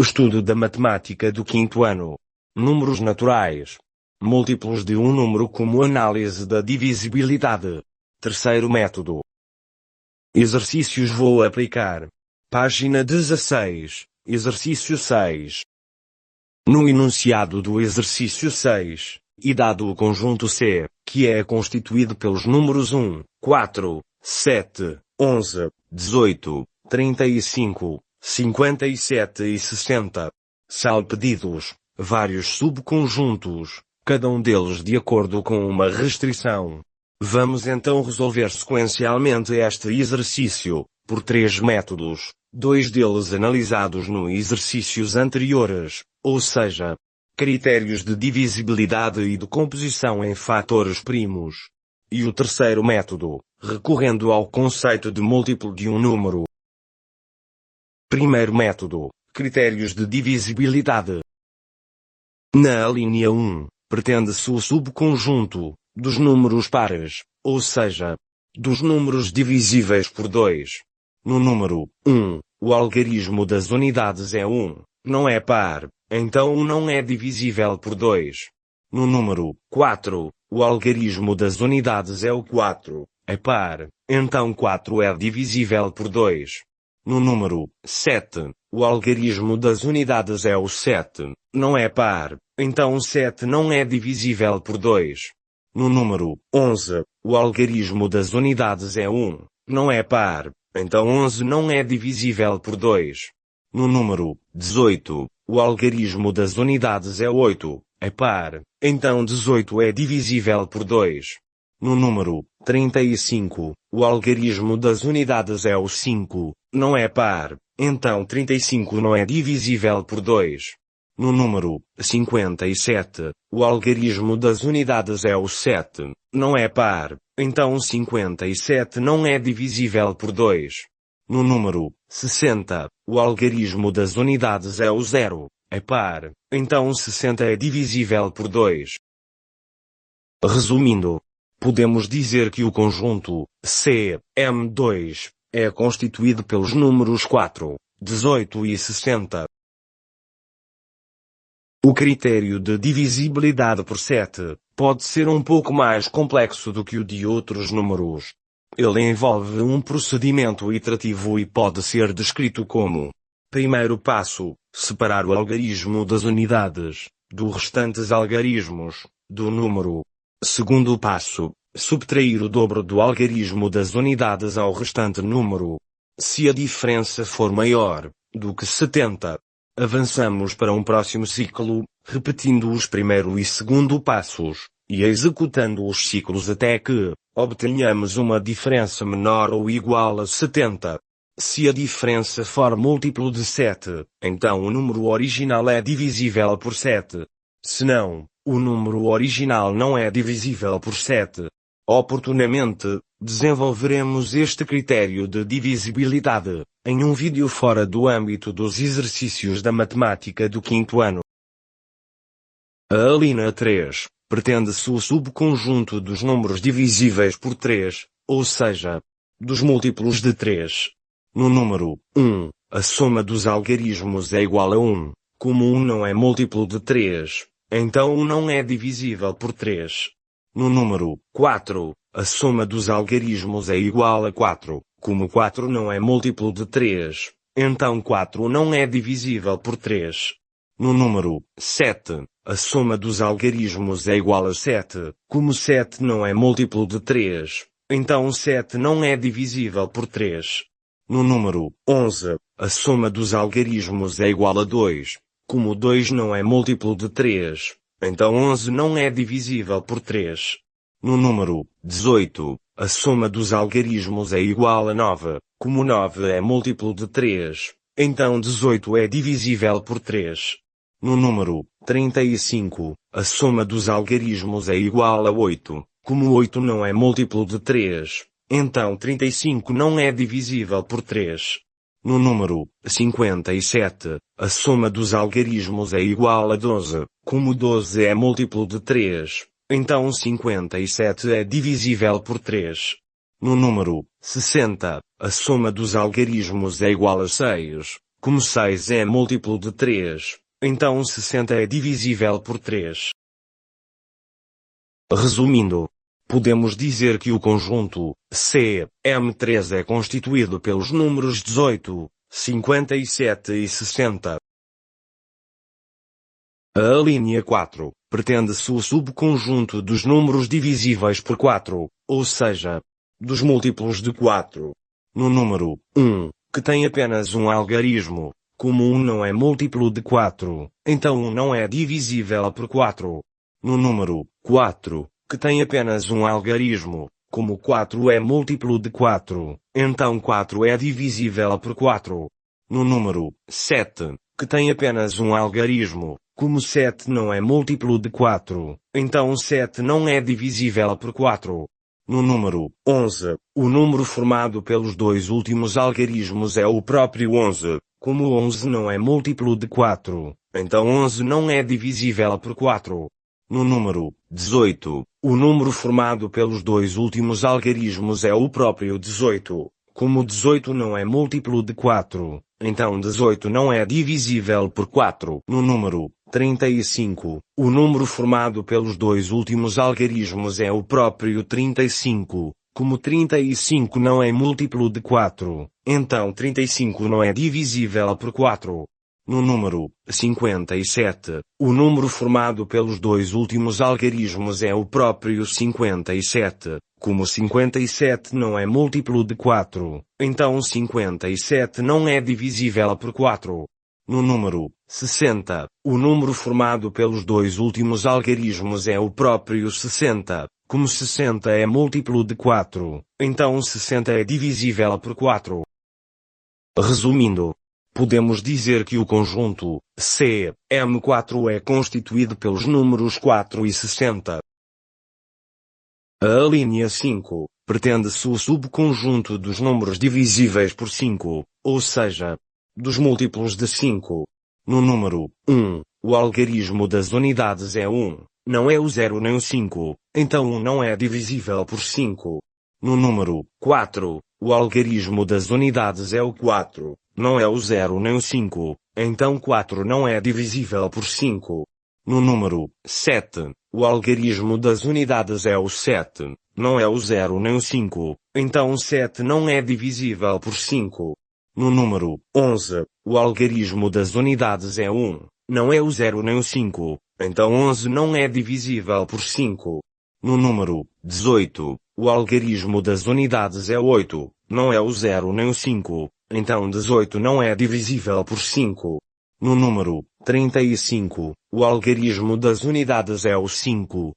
Estudo da matemática do quinto ano. Números naturais. Múltiplos de um número como análise da divisibilidade. Terceiro método. Exercícios vou aplicar. Página 16, exercício 6. No enunciado do exercício 6, e dado o conjunto C, que é constituído pelos números 1, 4, 7, 11, 18, 35, 57 e 60. São pedidos vários subconjuntos, cada um deles de acordo com uma restrição. Vamos então resolver sequencialmente este exercício, por três métodos, dois deles analisados nos exercícios anteriores, ou seja, critérios de divisibilidade e de composição em fatores primos. E o terceiro método, recorrendo ao conceito de múltiplo de um número. Primeiro método, critérios de divisibilidade. Na linha 1, pretende-se o subconjunto dos números pares, ou seja, dos números divisíveis por 2. No número 1, o algarismo das unidades é 1, não é par, então 1 não é divisível por 2. No número 4, o algarismo das unidades é o 4, é par, então 4 é divisível por 2. No número 7, o algarismo das unidades é o 7, não é par, então 7 não é divisível por 2. No número 11, o algarismo das unidades é 1, não é par, então 11 não é divisível por 2. No número 18, o algarismo das unidades é 8, é par, então 18 é divisível por 2. No número 35, o algarismo das unidades é o 5, não é par, então 35 não é divisível por 2. No número 57, o algarismo das unidades é o 7, não é par, então 57 não é divisível por 2. No número 60, o algarismo das unidades é o 0, é par, então 60 é divisível por 2. Resumindo, podemos dizer que o conjunto CM2 é constituído pelos números 4, 18 e 60. O critério de divisibilidade por 7 pode ser um pouco mais complexo do que o de outros números. Ele envolve um procedimento iterativo e pode ser descrito como: primeiro passo, separar o algarismo das unidades dos restantes algarismos do número. Segundo passo, subtrair o dobro do algarismo das unidades ao restante número. Se a diferença for maior do que 70, avançamos para um próximo ciclo, repetindo os primeiro e segundo passos, e executando os ciclos até que obtenhamos uma diferença menor ou igual a 70. Se a diferença for múltiplo de 7, então o número original é divisível por 7. Se não, o número original não é divisível por 7. Oportunamente, desenvolveremos este critério de divisibilidade em um vídeo fora do âmbito dos exercícios da matemática do quinto ano. A linha 3, pretende-se o subconjunto dos números divisíveis por 3, ou seja, dos múltiplos de 3. No número 1, a soma dos algarismos é igual a 1, como 1 não é múltiplo de 3, então 1 não é divisível por 3. No número 4, a soma dos algarismos é igual a 4, como 4 não é múltiplo de 3, então 4 não é divisível por 3. No número 7, a soma dos algarismos é igual a 7, como 7 não é múltiplo de 3, então 7 não é divisível por 3. No número 11, a soma dos algarismos é igual a 2, como 2 não é múltiplo de 3, então 11 não é divisível por 3. No número 18, a soma dos algarismos é igual a 9, como 9 é múltiplo de 3, então 18 é divisível por 3. No número 35, a soma dos algarismos é igual a 8, como 8 não é múltiplo de 3, então 35 não é divisível por 3. No número 57, a soma dos algarismos é igual a 12, como 12 é múltiplo de 3, então 57 é divisível por 3. No número 60, a soma dos algarismos é igual a 6, Como 6 é múltiplo de 3, então 60 é divisível por 3. Resumindo, podemos dizer que o conjunto C(M3) é constituído pelos números 18, 57 e 60. A linha 4 pretende-se o subconjunto dos números divisíveis por 4, ou seja, dos múltiplos de 4. No número 1, que tem apenas um algarismo, como 1 não é múltiplo de 4, então 1 não é divisível por 4. No número 4, que tem apenas um algarismo, como 4 é múltiplo de 4, então 4 é divisível por 4. No número 7, que tem apenas um algarismo, como 7 não é múltiplo de 4, então 7 não é divisível por 4. No número 11, o número formado pelos dois últimos algarismos é o próprio 11, como 11 não é múltiplo de 4, então 11 não é divisível por 4. No número 18, o número formado pelos dois últimos algarismos é o próprio 18, como 18 não é múltiplo de 4, então 18 não é divisível por 4. No número 35, o número formado pelos dois últimos algarismos é o próprio 35, como 35 não é múltiplo de 4, então 35 não é divisível por 4. No número 57, o número formado pelos dois últimos algarismos é o próprio 57, como 57 não é múltiplo de 4, então 57 não é divisível por 4. No número 60, o número formado pelos dois últimos algarismos é o próprio 60, como 60 é múltiplo de 4, então 60 é divisível por 4. Resumindo, podemos dizer que o conjunto C(M4) é constituído pelos números 4 e 60. A linha 5 pretende-se o subconjunto dos números divisíveis por 5, ou seja, dos múltiplos de 5. No número 1, o algarismo das unidades é 1, não é o 0 nem o 5, então 1 não é divisível por 5. No número 4, o algarismo das unidades é o 4, não é o 0 nem o 5, então 4 não é divisível por 5. No número 7, o algarismo das unidades é o 7, não é o 0 nem o 5, então 7 não é divisível por 5. No número 11, o algarismo das unidades é 1, não é o 0 nem o 5, então 11 não é divisível por 5. No número 18, o algarismo das unidades é 8, não é o 0 nem o 5, então 18 não é divisível por 5. No número 35, o algarismo das unidades é o 5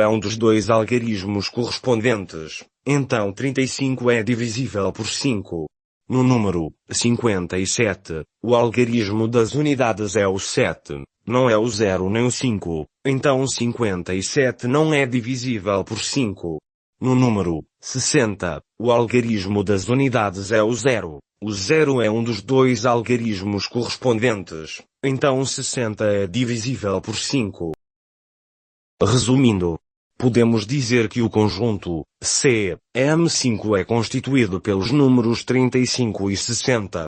é um dos dois algarismos correspondentes, então 35 é divisível por 5. No número 57, o algarismo das unidades é o 7, não é o 0 nem o 5, então 57 não é divisível por 5. No número 60, o algarismo das unidades é o 0. O 0 é um dos dois algarismos correspondentes, então 60 é divisível por 5. Resumindo, podemos dizer que o conjunto C(M5) é constituído pelos números 35 e 60.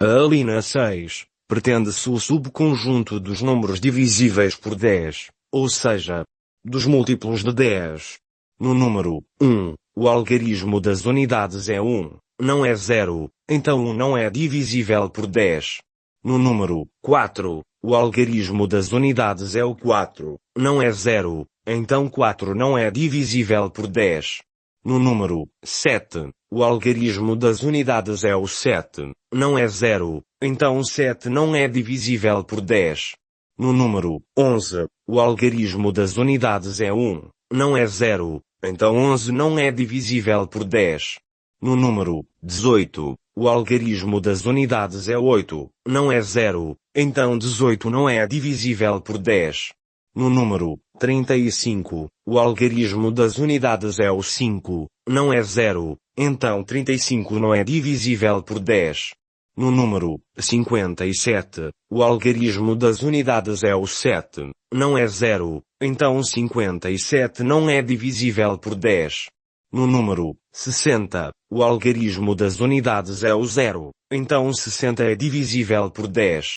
A linha 6 pretende-se o subconjunto dos números divisíveis por 10, ou seja, dos múltiplos de 10. No número 1, o algarismo das unidades é 1, não é 0, então 1 não é divisível por 10. No número 4, o algarismo das unidades é o 4, não é 0, então 4 não é divisível por 10. No número 7, o algarismo das unidades é o 7, não é 0, então 7 não é divisível por 10. No número 11, o algarismo das unidades é 1, não é 0, então 11 não é divisível por 10. No número 18, o algarismo das unidades é 8, não é 0, então 18 não é divisível por 10. No número 35, o algarismo das unidades é o 5, não é 0, então 35 não é divisível por 10. No número 57, o algarismo das unidades é o 7, não é 0, então 57 não é divisível por 10. no número 60, o algarismo das unidades é o zero, então 60 é divisível por 10.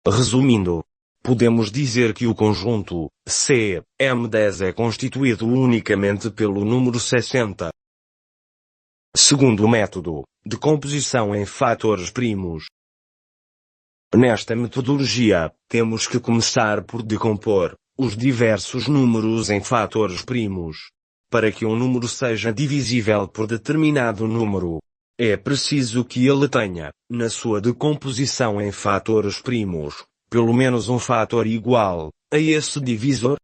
Resumindo, podemos dizer que o conjunto CM10 é constituído unicamente pelo número 60. Segundo método, de composição em fatores primos. Nesta metodologia, temos que começar por decompor os diversos números em fatores primos. Para que um número seja divisível por determinado número, é preciso que ele tenha, na sua decomposição em fatores primos, pelo menos um fator igual a esse divisor.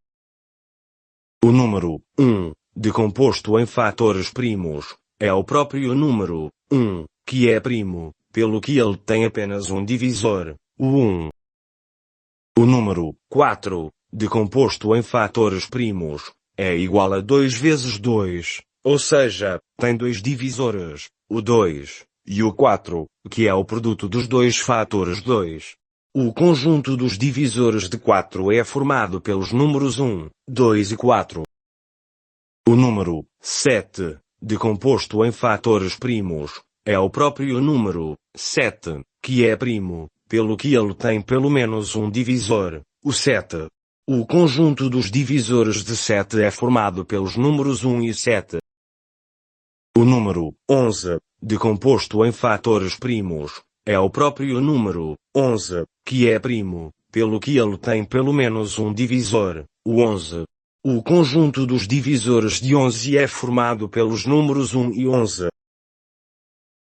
O número 1, decomposto em fatores primos, é o próprio número 1, que é primo, pelo que ele tem apenas um divisor, o 1. O número 4, decomposto em fatores primos, é igual a 2 vezes 2, ou seja, tem dois divisores, o 2 e o 4, que é o produto dos dois fatores 2. O conjunto dos divisores de 4 é formado pelos números 1, 2 e 4. O número 7, decomposto em fatores primos, é o próprio número 7, que é primo, pelo que ele tem pelo menos um divisor, o 7. O conjunto dos divisores de 7 é formado pelos números 1 e 7. O número 11, decomposto em fatores primos, é o próprio número 11, que é primo, pelo que ele tem pelo menos um divisor, o 11. O conjunto dos divisores de 11 é formado pelos números 1 e 11.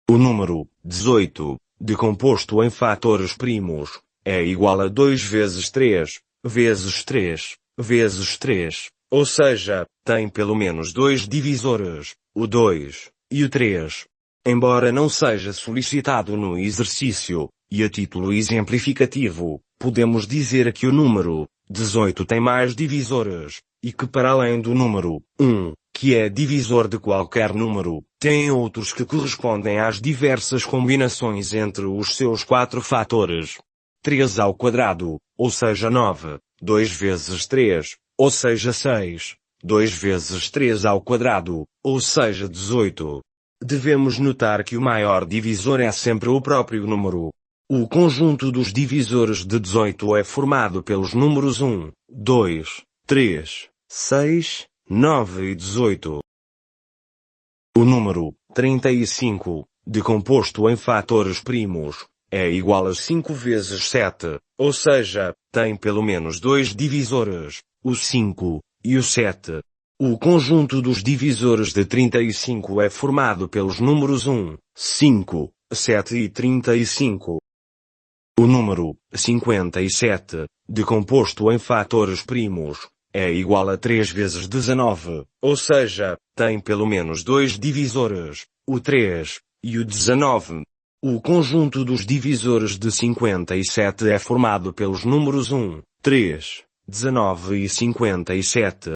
O número 18, decomposto em fatores primos, é igual a 2 vezes 3, vezes 3, vezes 3, ou seja, tem pelo menos dois divisores, o 2 e o 3. Embora não seja solicitado no exercício, e a título exemplificativo, podemos dizer que o número 18 tem mais divisores, e que para além do número 1, que é divisor de qualquer número, tem outros que correspondem às diversas combinações entre os seus 4 fatores. 3 ao quadrado, ou seja 9, 2 vezes 3, ou seja 6, 2 vezes 3 ao quadrado, ou seja 18. Devemos notar que o maior divisor é sempre o próprio número. O conjunto dos divisores de 18 é formado pelos números 1, 2, 3, 6, 9 e 18. O número 35, decomposto em fatores primos, é igual a 5 vezes 7, ou seja, tem pelo menos dois divisores, o 5 e o 7. O conjunto dos divisores de 35 é formado pelos números 1, 5, 7 e 35. O número 57, decomposto em fatores primos, é igual a 3 vezes 19, ou seja, tem pelo menos dois divisores, o 3 e o 19. O conjunto dos divisores de 57 é formado pelos números 1, 3, 19 e 57.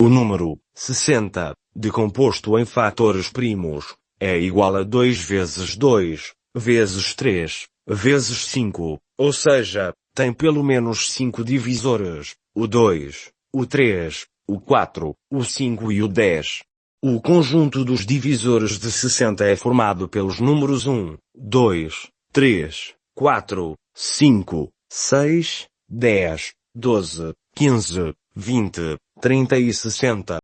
O número 60, decomposto em fatores primos, é igual a 2 vezes 2, vezes 3, vezes 5, ou seja, tem pelo menos 5 divisores, o 2, o 3, o 4, o 5 e o 10. O conjunto dos divisores de 60 é formado pelos números 1, 2, 3, 4, 5, 6, 10, 12, 15, 20, 30 e 60.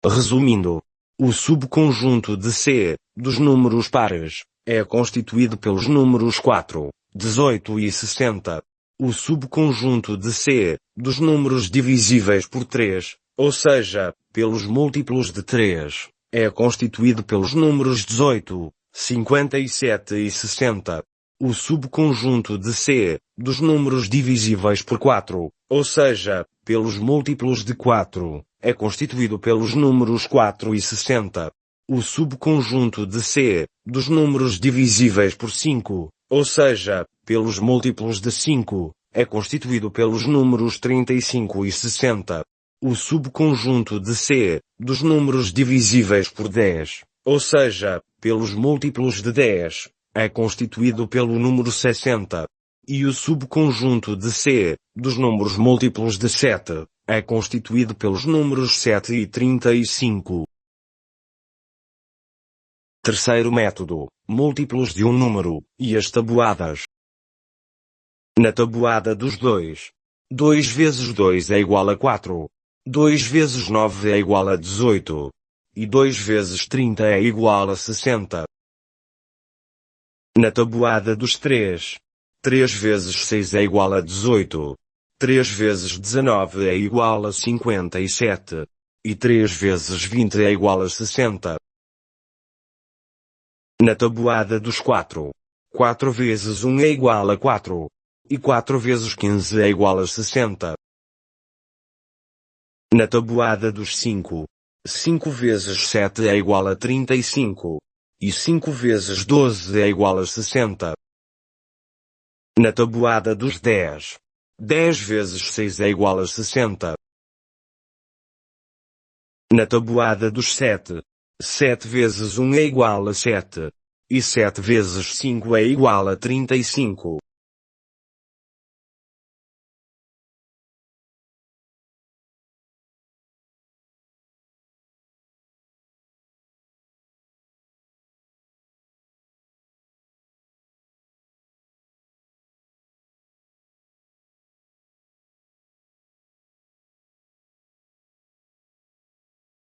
Resumindo, o subconjunto de C, dos números pares, é constituído pelos números 4, 18 e 60. O subconjunto de C, dos números divisíveis por 3, ou seja, pelos múltiplos de 3, é constituído pelos números 18, 57 e 60. O subconjunto de C, dos números divisíveis por 4, ou seja, pelos múltiplos de 4, é constituído pelos números 4 e 60. O subconjunto de C, dos números divisíveis por 5, ou seja, pelos múltiplos de 5, é constituído pelos números 35 e 60. O subconjunto de C, dos números divisíveis por 10, ou seja, pelos múltiplos de 10, é constituído pelo número 60. E o subconjunto de C, dos números múltiplos de 7, É constituído pelos números 7 e 35. Terceiro método, múltiplos de um número, e as tabuadas. Na tabuada dos 2. 2 vezes 2 é igual a 4. 2 vezes 9 é igual a 18. E 2 vezes 30 é igual a 60. Na tabuada dos 3. 3 vezes 6 é igual a 18. 3 vezes 19 é igual a 57. E 3 vezes 20 é igual a 60. Na tabuada dos 4. 4 vezes 1 é igual a 4. E 4 vezes 15 é igual a 60. Na tabuada dos 5. 5 vezes 7 é igual a 35. E 5 vezes 12 é igual a 60. Na tabuada dos 10. 10 vezes 6 é igual a 60. Na tabuada dos 7. 7 vezes 1 é igual a 7. E 7 vezes 5 é igual a 35.